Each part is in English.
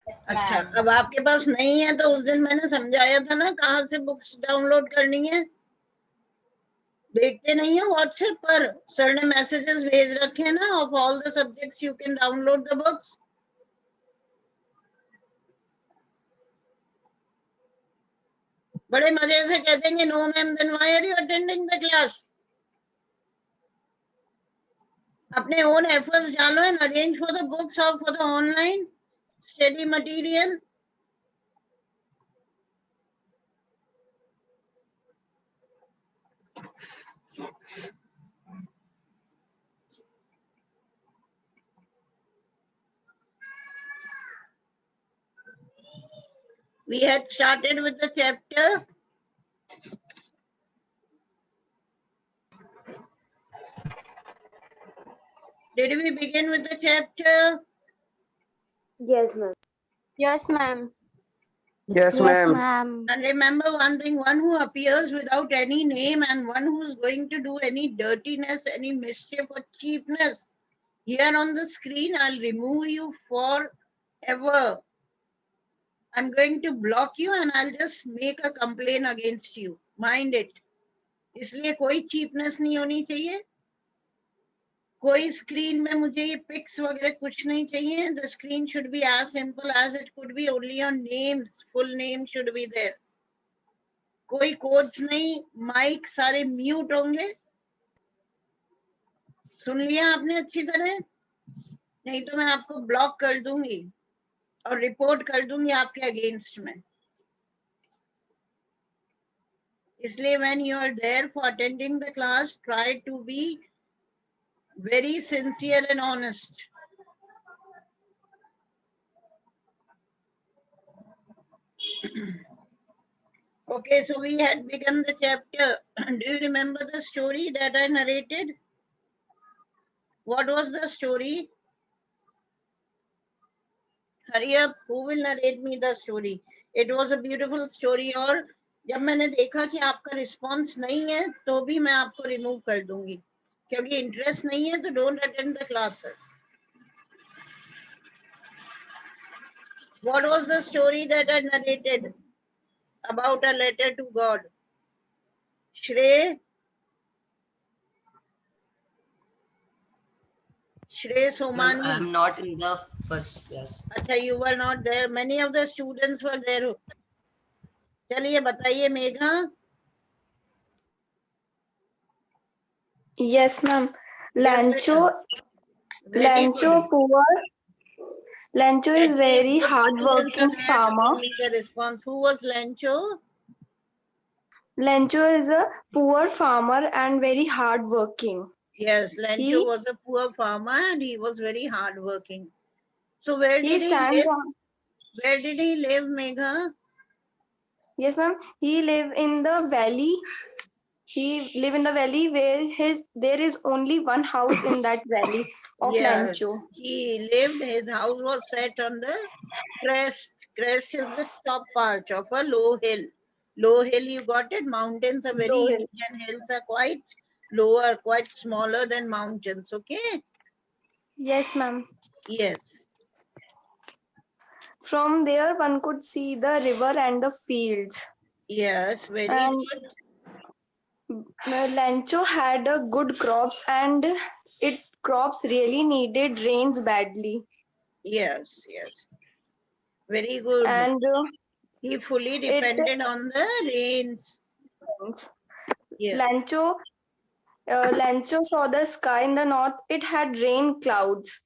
अच्छा, अब आपके पास नहीं है तो उस दिन मैंने समझाया था ना कहाँ से बुक्स डाउनलोड करनी है। देखते नहीं है व्हाट्सएप पर, सर ने मैसेजेस भेज रखे हैं ना, of all the subjects you can download the books. बड़े मजे से कह देंगे no ma'am, then why are you attending the class. अपने ओन एफर्ट्स डालो and arrange for the books और for the online study material. We had started with the chapter. Did we begin with the chapter? Yes, ma'am. Yes, ma'am. Yes, ma'am. And remember one thing, one who appears without any name and one who's going to do any dirtiness, any mischief or cheapness, here on the screen, I'll remove you forever. I'm going to block you and I'll just make a complaint against you. Mind it. इसलिए कोई cheapness नहीं होनी चाहिए, कोई screen में मुझे ये pics वगैरह कुछ नहीं चाहिए. The screen should be as simple as it could be. Only your names, full name should be there. कोई कोड्स नहीं, माइक सारे म्यूट होंगे. सुन लिया आपने अच्छी तरह? नहीं तो मैं आपको ब्लॉक कर दूंगी और रिपोर्ट कर दूंगी आपके अगेंस्ट में. इसलिए when you are there for attending the class, try to be very sincere and honest. Okay, so we had begun the chapter. Do you remember the story that I narrated? What was the story? Hurry up, who will narrate me the story? It was a beautiful story. और जब मैंने देखा कि आपका response नहीं है तो भी मैं आपको रिमूव कर दूंगी, क्योंकि इंटरेस्ट नहीं है तो don't attend the classes. What was the story that I narrated about a letter to God? Shrey Somani. I'm not in the first class. अच्छा, you were not there. Many of the students were there. चलिए बताइए Megha. Yes, ma'am. Lancho is very hardworking farmer. The response. Who was Lancho? Lancho is a poor farmer and very hardworking. Yes, Lancho was a poor farmer and he was very hardworking. So where did he live? Where did he live, Megha? Yes, ma'am. He live in the valley. He live in the valley where there is only one house in that valley of Lancho. He lived, his house was set on the crest. Crest is the top part of a low hill. Low hill, you got it? Mountains are very huge and hills are quite lower, quite smaller than mountains, okay? Yes, ma'am. Yes. From there, one could see the river and the fields. Yes, very good. Lancho had a good crops and crops really needed rains badly. Yes. Very good. And he fully depended on the rains. Yes. Lancho saw the sky in the north. It had rain clouds.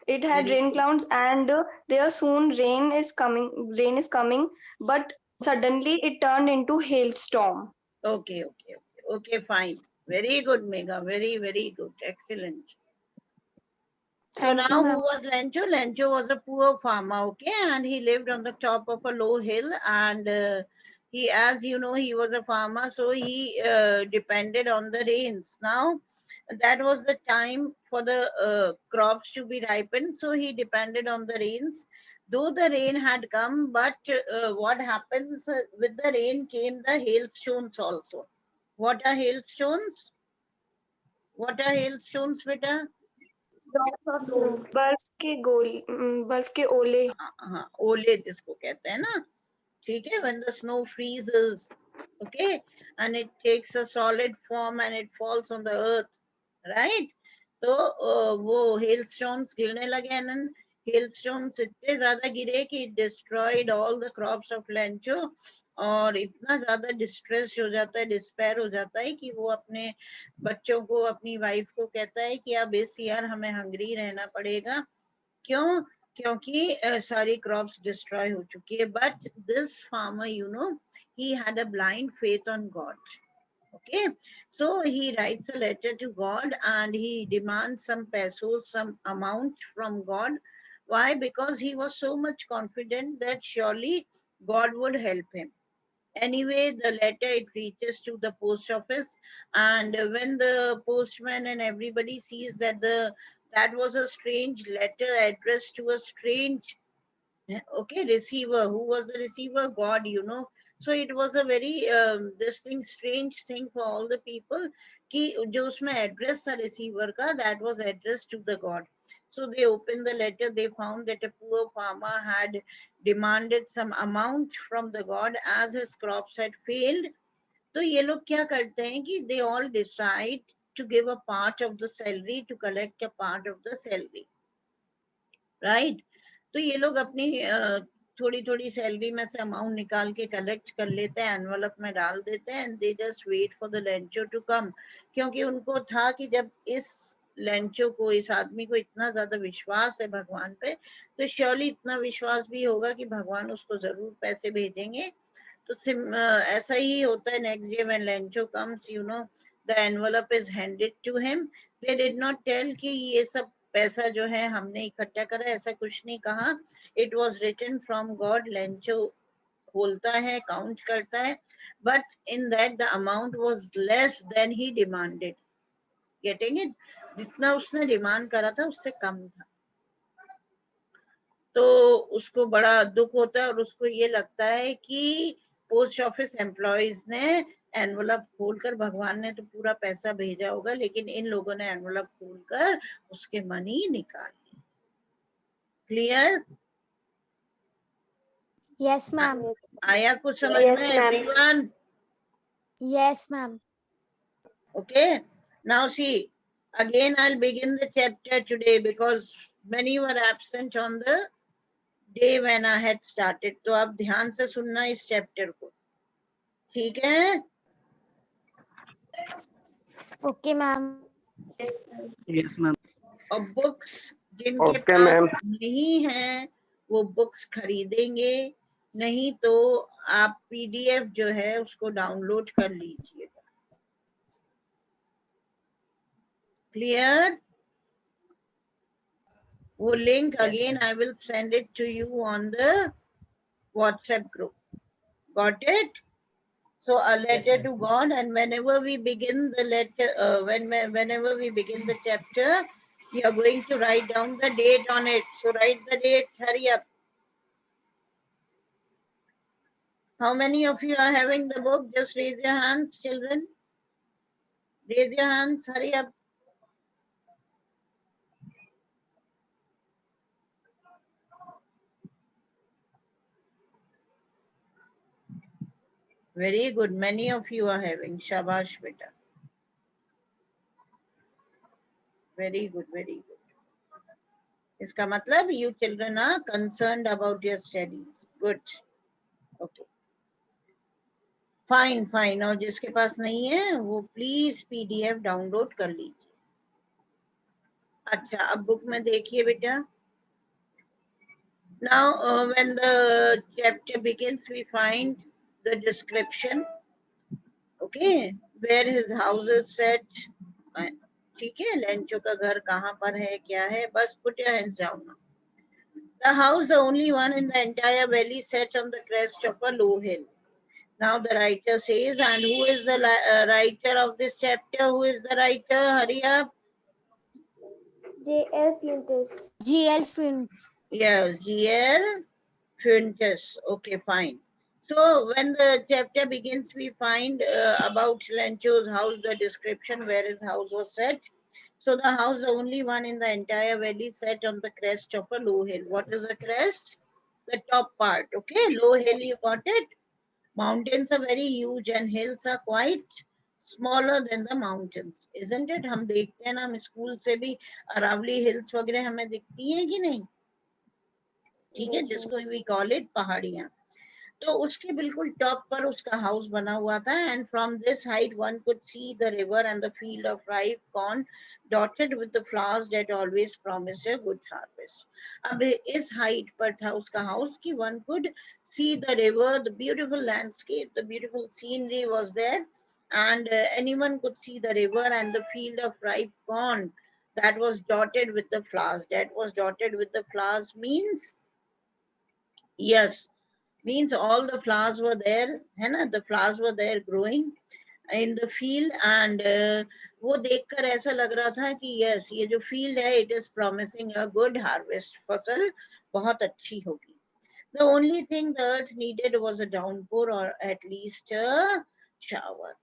And there soon rain is coming, but suddenly it turned into hailstorm. Okay, fine. Very good, Megha. Very, very good. Excellent. So now who was Lancho? Lancho was a poor farmer, okay? And he lived on the top of a low hill. And he, as you know, he was a farmer. So he depended on the rains. Now, that was the time for the crops to be ripened. So he depended on the rains. Though the rain had come, but what happens with the rain came the hailstones also. What are hailstones? What are hailstones, beta? बर्फ के गोले, बर्फ के ओले. हाँ, ओले जिसको कहते हैं ना, ठीक है, when the snow freezes, okay, and it takes a solid form and it falls on the earth, right? तो वो hailstones गिरने लगे, and hailstones इतने ज्यादा गिरे कि it destroyed all the crops of Lencho, और इतना ज्यादा डिस्ट्रेस हो जाता है, डिस्पेयर हो जाता है कि वो अपने बच्चों को, अपनी वाइफ को कहता है कि अब इस ईयर हमें हंगरी रहना पड़ेगा. क्यों? क्योंकि सारी क्रॉप्स डिस्ट्रॉय हो चुकी है. But this farmer, you know, he had a blind faith on God. Okay, so he writes a letter to God and he demands some pesos, some amount from God. Why? Because he was so much confident that surely God would help him. Anyway, the letter, it reaches to the post office, and when the postman and everybody sees that that was a strange letter addressed to a strange, okay, receiver. Who was the receiver? God, you know. So it was a very this thing, strange thing for all the people कि जो उसमें address था receiver का, that was addressed to the God. So they opened the letter. They found that a poor farmer had demanded some amount from the God as his crops had failed. तो ये लोग क्या करते हैं कि they all decide to give a part of the salary, to collect a part of the salary, right? तो ये लोग अपनी थोड़ी थोड़ी सैलरी में से अमाउंट निकाल के कलेक्ट कर लेते हैं, एनवलप में डाल देते हैं, and they just wait for the Lencho to come. क्योंकि उनको था कि जब इस लेंचो को, इस आदमी को इतना ज्यादा विश्वास है भगवान पे, तो श्योरली इतना विश्वास भी होगा कि भगवान उसको जरूर पैसे भेजेंगे. तो ऐसा ही होता है. Next day when Lencho comes, you know, the envelope is handed to him. They did not tell कि ये सब पैसा जो है हमने इकट्ठा करा, ऐसा कुछ नहीं कहा. It was written from God. Lencho खोलता है, काउंट करता है, but in that the amount was less than he demanded. Getting it? जितना उसने डिमांड करा था उससे कम था. तो उसको बड़ा दुख होता है और उसको ये लगता है कि पोस्ट ऑफिस एम्प्लॉइज ने एनवलप खोलकर, भगवान ने तो पूरा पैसा भेजा होगा, लेकिन इन लोगों ने एनवलप खोलकर उसके मनी निकाल लिए. क्लियर? Yes, ma'am. आया कुछ समझ Yes, में ma'am. Everyone? Yes, ma'am. Okay, now see, again I'll begin the chapter today because many were absent on the day when I had started. तो आप ध्यान से सुनना इस चैप्टर को, ठीक है? Okay, ma'am. Yes, ma'am. और बुक्स जिनके Okay, पास ma'am. नहीं है वो बुक्स खरीदेंगे, नहीं तो आप पीडीएफ जो है उसको डाउनलोड कर लीजिएगा. क्लियर? वो लिंक Yes, अगेन ma'am. I will send it to you on the WhatsApp group. Got it? So a letter ma'am. to God, and whenever we begin the letter, whenever we begin the chapter, you are going to write down the date on it. So write the date. Hurry up. How many of you are having the book? Just raise your hands, children. Raise your hands. Hurry up. Very good. Many of you are having. Shabash beta. Very good. Very good. इसका मतलब you children are concerned about your studies. Good. Okay. Fine fine. और जिसके पास नहीं है वो please PDF download कर लीजिए. अच्छा, अब बुक में देखिए बेटा. Now when the chapter begins we find the description, okay, where his house is set. ठीक है, लेंचो का घर कहाँ पर है, क्या है, बस put your hands down. The house the only one in the entire valley set on the crest of a low hill. Now the writer says, and who is the writer of this chapter? Who is the writer? Hurry up. J.L. Fuentes. GL Films. Yes, G.L. Fuentes. Okay, fine. So when the chapter begins, we find about Lencho's house, the description where his house was set. So the house, the only one in the entire valley, sat on the crest of a low hill. What is a crest? The top part. Okay, low hill, you got it? Mountains are very huge and hills are quite smaller than the mountains, isn't it? हम देखते हैं ना, हम school से भी Aravalli hills वगैरह हमें दिखती हैं कि नहीं? ठीक है, जिसको we call it पहाड़ियाँ. तो उसके बिल्कुल टॉप पर उसका हाउस बना हुआ था. And from this height one could see the river and the field of ripe corn dotted with the flowers that always promised a good harvest. अब इस हाइट पर था उसका हाउस कि one could see the river, the beautiful landscape, the beautiful scenery was there, and anyone could see the river and the field of ripe corn that was dotted with the flowers. That was dotted with the flowers means, yes, means all the flowers were there, है ना? The flowers were there growing in the field, and वो देखकर ऐसा लग रहा था कि yes, ये जो field है, it is promising a good harvest. फसल बहुत अच्छी होगी. The only thing the earth needed was a downpour or at least a shower.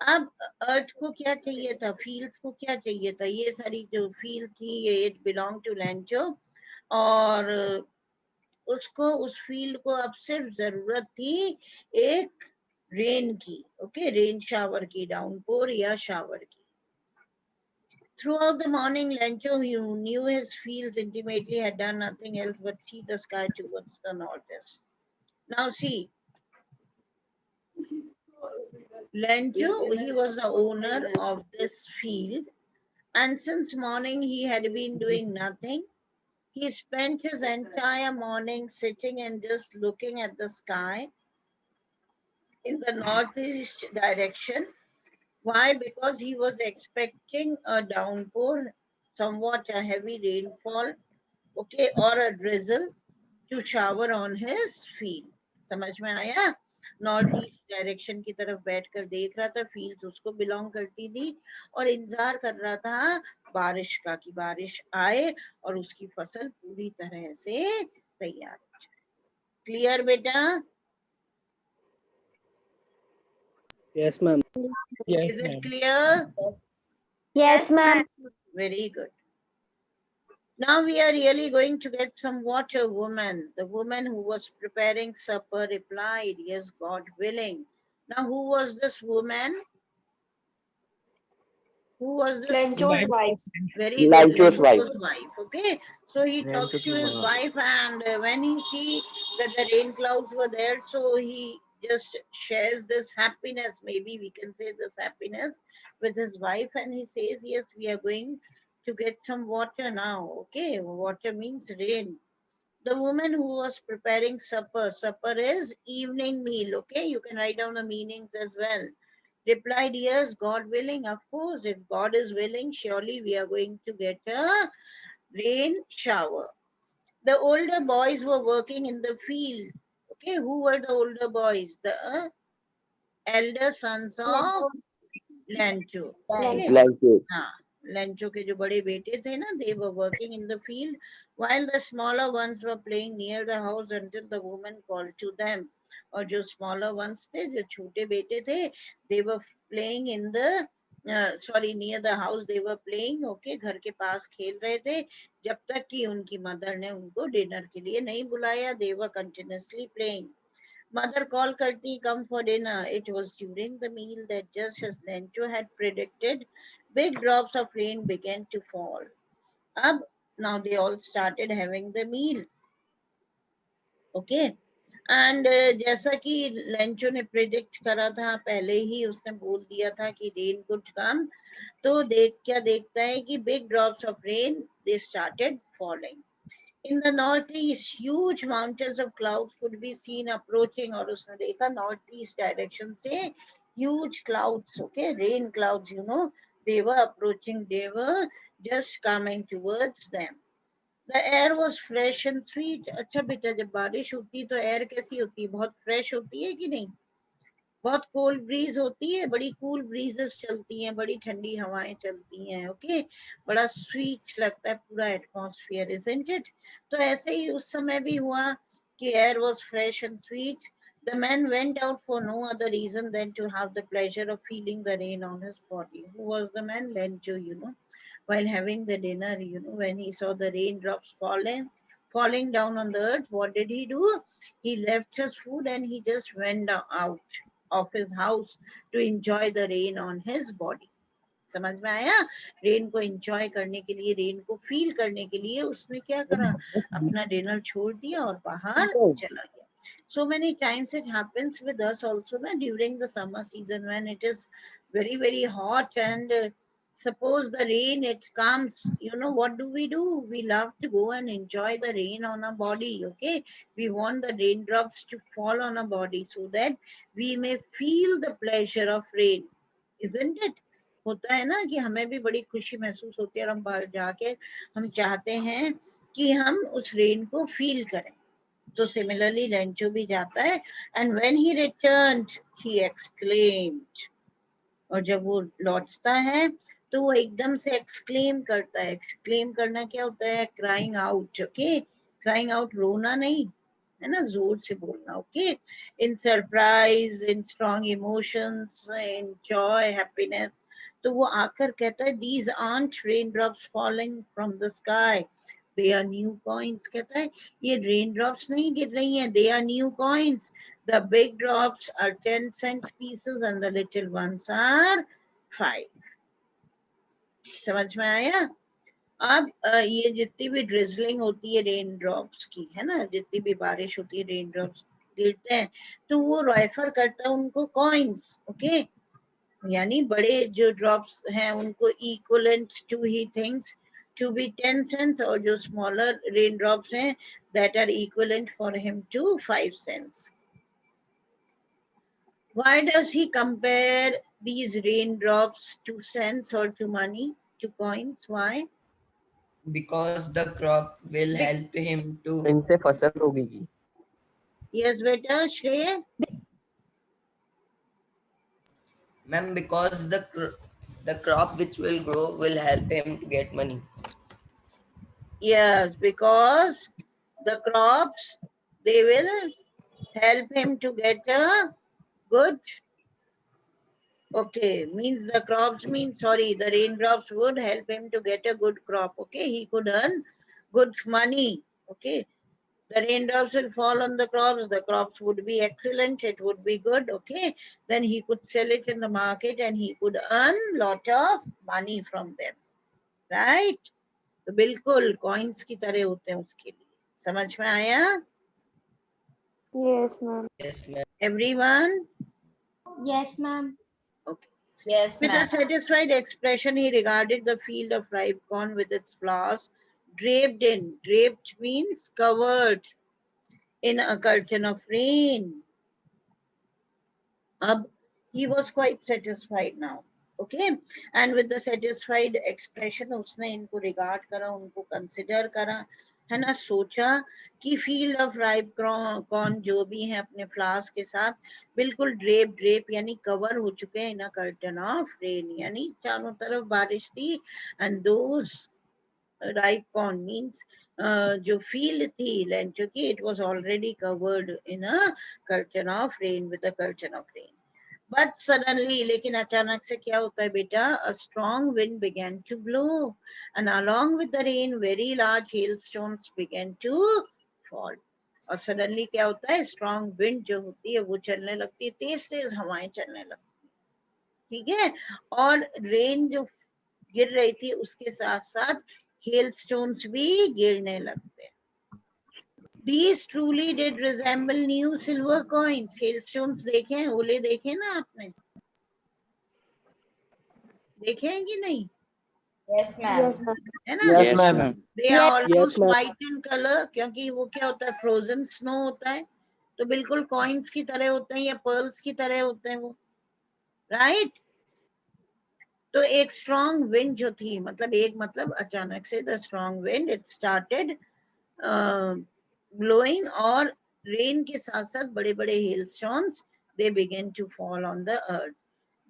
अब अर्थ को क्या चाहिए था, फील्ड्स को क्या चाहिए था? ये सारी जो फील्ड थी, ये इट बिलोंग टू लैंचो, और उसको, उस फील्ड को अब सिर्फ जरूरत थी एक रेन की. ओके, रेन शावर की, डाउनपोर या शावर की. Throughout the morning, Lencho, who knew his fields intimately, had done nothing else but see the sky towards the northeast. Now see, Lencho, he was the owner of this field, and since morning he had been doing nothing. He spent his entire morning sitting and just looking at the sky in the northeast direction. Why? Because he was expecting a downpour, somewhat a heavy rainfall, okay, or a drizzle to shower on his field. समझ में आया? North east direction की तरफ बैठकर देख रहा था, fields उसको बिलोंग करती थी, और इंतजार कर रहा था बारिश का, कि बारिश आए और उसकी फसल पूरी तरह से तैयार हो जाए. क्लियर बेटा? Yes, ma'am. Yes, Is it ma'am. clear? Yes, ma'am. Very good. Now we are really going to get some water. Woman, the woman who was preparing supper replied, yes, God willing. Now who was this woman? Who was this Lencho's woman? wife. Very good. Lancho's wife. Lencho's wife. Okay. So he talks to his wife, and when he see that the rain clouds were there, so he just shares this happiness, maybe we can say this happiness, with his wife, and he says, yes, we are going to get some water now. Okay. Water means rain. The woman who was preparing supper, supper is evening meal. Okay. You can write down the meanings as well. Replied, yes, God willing, of course. If God is willing, surely we are going to get a rain shower. The older boys were working in the field. Okay, who were the older boys? The elder sons of Lencho. Okay, Lancho. हाँ, Lencho के जो बड़े बेटे थे ना, they were working in the field, while the smaller ones were playing near the house until the woman called to them. और जो smaller ones थे, जो छोटे बेटे थे, they were playing in the near the house. They were playing. Okay, घर के पास खेल रहे थे, जब तक कि उनकी मदर ने उनको डिनर के लिए नहीं बुलाया. They were continuously playing. Mother call karti, come for dinner. It was during the meal that, just as Lencho had predicted, big drops of rain began to fall. Now they all started having the meal. Okay. And जैसा कि Lencho ने predict करा था, पहले ही उसने बोल दिया था कि रेन कुड कम, तो क्या देखता है कि big drops of rain they started falling. In the northeast, huge mountains of clouds could be seen approaching, और उसने देखा northeast direction से huge clouds, okay, rain clouds, they were approaching, they were just coming towards them. The air was fresh and sweet. अच्छा बेटा, जब बारिश होती है तो एयर कैसी होती है? बहुत फ्रेश होती है कि नहीं? बहुत कोल्ड ब्रीज होती है, बड़ी कूल ब्रीजेस चलती हैं, बड़ी ठंडी हवाएं चलती हैं. ओके, बड़ा स्वीट लगता है पूरा एटमॉस्फेयर, इजंट इट? तो ऐसे ही उस समय भी हुआ कि air was fresh and sweet. The man went out for no other reason than to have the pleasure of feeling the rain on his body. Who was the man? Lencho, while having the dinner, you know, when he saw the raindrops falling down on the earth, what did he do? He left his food and he just went out of his house to enjoy the rain on his body. समझ में आया? Rain को enjoy करने के लिए, rain को feel करने के लिए उसने क्या करा? अपना डिनर छोड़ दिया और बाहर चला गया. So many times it happens with us also na, during the summer season when it is very hot and suppose the rain it comes, you know what do? We love to go and enjoy the rain on our body. Okay, we want the raindrops to fall on our body so that we may feel the pleasure of rain, isn't it? होता है ना कि हमें भी बड़ी खुशी महसूस होती है और हम बाहर जाके हम चाहते हैं कि हम उस रेन को फील करें. तो सिमिलरली रेंचो भी जाता है and when he returned he exclaimed, और जब वो लौटता है तो वो एकदम से एक्सक्लेम करता है. एक्सक्लेम करना क्या होता है? Crying out. Okay, crying out रोना नहीं है ना, जोर से बोलना. Okay, in surprise, in strong emotions, in joy, happiness. तो वो आकर कहता है these aren't raindrops falling from the sky, they are new coins. कहता है ये raindrops नहीं गिर रही हैं, they are new coins. The big drops are 10-cent pieces and the little ones are 5. समझ में आया? अब ये जितनी भी ड्रिजलिंग होती है रेन ड्रॉप्स की, है ना, जितनी भी बारिश होती है रेन ड्रॉप्स गिरते हैं तो वो रेफर करता है उनको कॉइन्स. ओके, यानी बड़े जो ड्रॉप्स हैं उनको equivalent to he things to be 10 cents, और जो स्मॉलर रेन ड्रॉप्स हैं that are equivalent for him to 5 cents. Why does he compare these raindrops to cents or to money, to coins? Why? Because the crop will Be- help him to. इनसे फसल होगी जी. Yes, beta, Shreya. Ma'am, because the crop which will grow will help him to get money. Yes, because the crops, they will help him to get a good, okay, means the crops means, sorry, the raindrops would help him to get a good crop. Okay, he could earn good money. Okay, the raindrops will fall on the crops would be excellent, it would be good. Okay, then he could sell it in the market and he could earn lot of money from them, right? तो बिल्कुल coins की तरह होते हैं उसके लिए. समझ में आया? Yes, ma'am. Yes, ma'am. Everyone? Yes, ma'am. Okay. Yes, With a ma'am. satisfied expression, he regarded the field of ripe corn with its flowers draped in. Draped means covered in a curtain of rain. He was quite satisfied now. Okay, and with the satisfied expression, उसने इनको regard करा, उनको consider करा, है ना, सोचा कि field of ripe corn जो भी है अपने flowers के साथ बिल्कुल drape यानी cover हो चुके हैं in a curtain of rain, यानी चारों तरफ बारिश थी, and those ripe corn means जो field थी लेंचो की, it was already covered in a curtain of rain, with a curtain of rain. But suddenly, लेकिन अचानक से क्या होता है बेटा? A strong wind began to blow, and along with the rain, very large hailstones began to fall. और suddenly क्या होता है? Strong wind जो होती है वो चलने लगती है, तेज हवाएं चलने लगती है, ठीक है? और रेन जो गिर रही थी उसके साथ साथ hailstones भी गिरने लगते हैं. These truly did resemble new silver coins. Hailstones देखे हैं, ओले देखे ना आपने? देखे हैं कि नहीं? Yes, ma'am. Yes, ma'am. है ना? Yes, ma'am. They are Yes. almost ma'am. white in color, क्योंकि वो क्या होता है? Frozen snow होता है, तो बिल्कुल coins की तरह होते हैं या pearls की तरह होते हैं वो, right? तो एक strong wind जो थी, मतलब अचानक से the strong wind it started blowing, और rain के साथ साथ बड़े-बड़े hailstones they began to fall on the earth.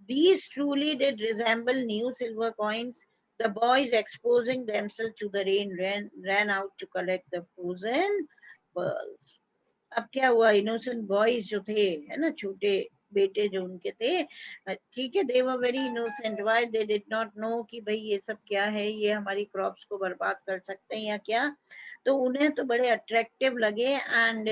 These truly did resemble new silver coins. The boys, exposing themselves to the rain, ran out to collect the frozen pearls. अब क्या हुआ? Innocent boys जो थे, है ना, छोटे बेटे जो उनके थे, ठीक है, they were very innocent. Why they did not know कि भाई ये सब क्या है, ये हमारी क्रॉप्स को बर्बाद कर सकते हैं या क्या, तो उन्हें तो बड़े अट्रैक्टिव लगे and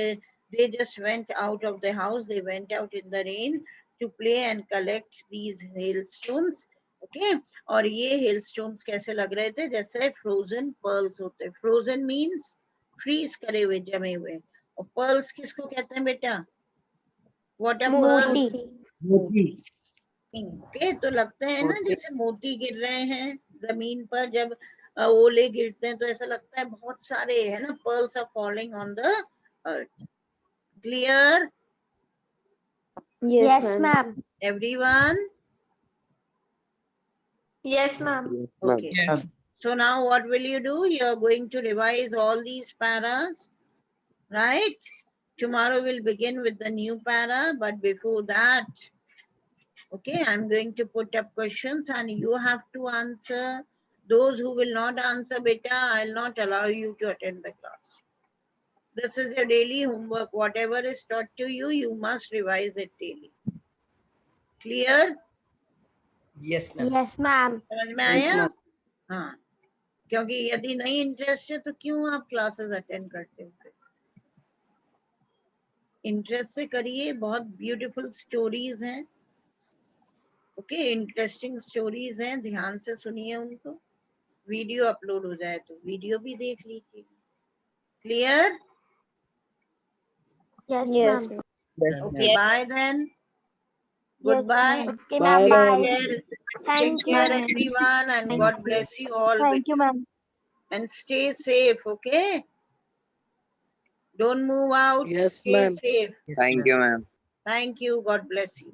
they just went out of the house. They went out in the rain to play and collect these hailstones. Okay, और ये hailstones कैसे लग रहे थे, जैसे frozen pearls होते. Frozen means freeze करे हुए, जमे हुए. और pearls किसको कहते हैं बेटा? What are pearls? मोती। ओके, तो लगते हैं ना जैसे मोती गिर रहे हैं जमीन पर, जब ओले गिरते हैं तो ऐसा लगता है बहुत सारे, है ना, pearls are falling on the earth. Clear Yes, ma'am. everyone? Yes, ma'am. Okay. So now what will you do? You are going to revise all these paras, right? Tomorrow we'll begin with the new para, but before that, okay, I'm going to put up questions and you have to answer. Those who will not answer, beta, I'll not allow you to attend the class. This is your daily homework. Whatever is taught to you, you must revise it daily. Clear? Yes, ma'am. Yes, ma'am. समझ में आया? हाँ, क्योंकि यदि नहीं interest है तो क्यों आप क्लासेस अटेंड करते हो? इंटरेस्ट से करिए. बहुत ब्यूटीफुल स्टोरीज हैं. ओके, इंटरेस्टिंग स्टोरीज हैं, ध्यान से सुनिए उनको. वीडियो अपलोड हो जाए तो वीडियो भी देख लीजिए. Clear? Yes, Yes, ma'am. Okay, bye then. Goodbye. Okay, ma'am. Bye. Bye. Take Thank you. care everyone and Thank God you. bless you all. Thank you, ma'am. And stay safe, okay? Don't move out. Yes, Stay ma'am. safe. Yes, Thank ma'am. you, ma'am. Thank you. God bless you.